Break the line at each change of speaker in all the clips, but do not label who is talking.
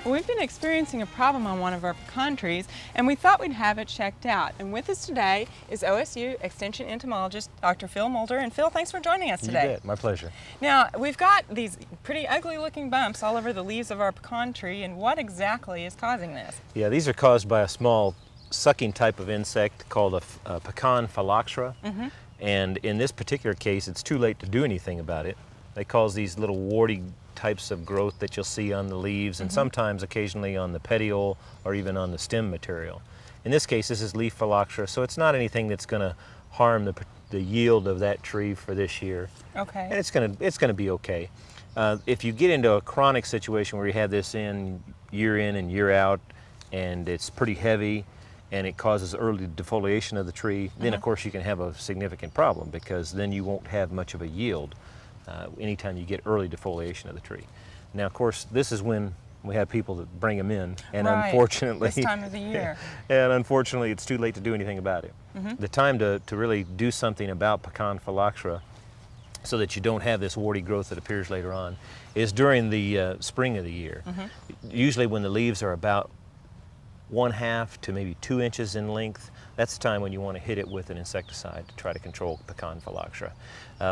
We've been experiencing a problem on one of our pecan trees, and we thought we'd have it checked out. And with us today is OSU Extension Entomologist Dr. Phil Mulder. And Phil, thanks for joining us today.
You bet, my pleasure.
Now, we've got these pretty ugly looking bumps all over the leaves of our pecan tree, and what exactly is causing this?
Yeah, these are caused by a small sucking type of insect called a pecan phylloxera. And in this particular case, it's too late to do anything about it. They cause these little warty types of growth that you'll see on the leaves and sometimes occasionally on the petiole or even on the stem material. In this case, this is leaf phylloxera, so it's not anything that's going to harm the yield of that tree for this year.
Okay.
And it's going to be okay. If you get into a chronic situation where you have this in and year out, and it's pretty heavy, and it causes early defoliation of the tree, then of course you can have a significant problem, because then you won't have much of a yield anytime you get early defoliation of the tree. Now, of course, this is when we have people that bring them in, and unfortunately,
this time of the year,
and unfortunately, it's too late to do anything about it. The time to really do something about pecan phylloxera, so that you don't have this warty growth that appears later on, is during the spring of the year. Usually, when the leaves are about 1/2 to maybe 2 inches in length, that's the time when you want to hit it with an insecticide to try to control pecan phylloxera.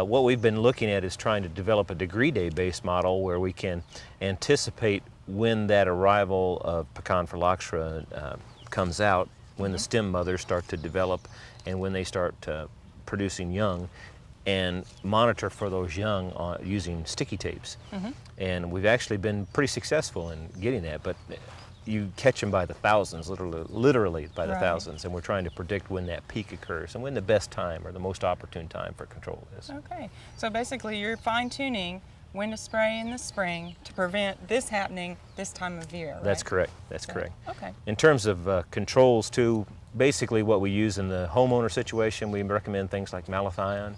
What we've been looking at is trying to develop a degree day based model where we can anticipate when that arrival of pecan phylloxera comes out, when the stem mothers start to develop and when they start producing young, and monitor for those young using sticky tapes. And we've actually been pretty successful in getting that, but you catch them by the thousands, literally by the thousands, and we're trying to predict when that peak occurs and when the best time or the most opportune time for control is.
Okay, so basically you're fine-tuning when to spray in the spring to prevent this happening this time of year, right?
That's correct, that's correct.
Okay.
In terms of controls too, basically what we use in the homeowner situation, we recommend things like malathion.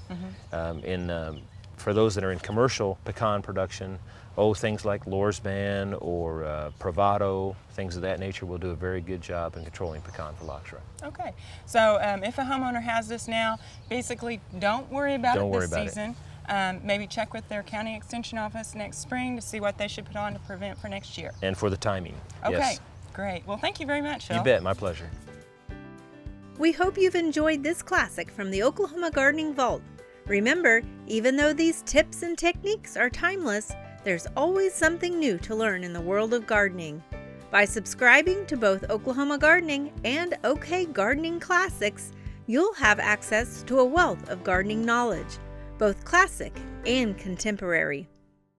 For those that are in commercial pecan production, things like Lorsban or Pravado, things of that nature will do a very good job in controlling pecan phylloxera.
Okay, so if a homeowner has this now, basically don't worry about it this season. Maybe check with their county extension office next spring to see what they should put on to prevent for next year.
And for the timing,
okay,
yes.
Great. Well, thank you very much, Phil.
You bet, my pleasure.
We hope you've enjoyed this classic from the Oklahoma Gardening Vault. Remember, even though these tips and techniques are timeless, there's always something new to learn in the world of gardening. By subscribing to both Oklahoma Gardening and OK Gardening Classics, you'll have access to a wealth of gardening knowledge, both classic and contemporary.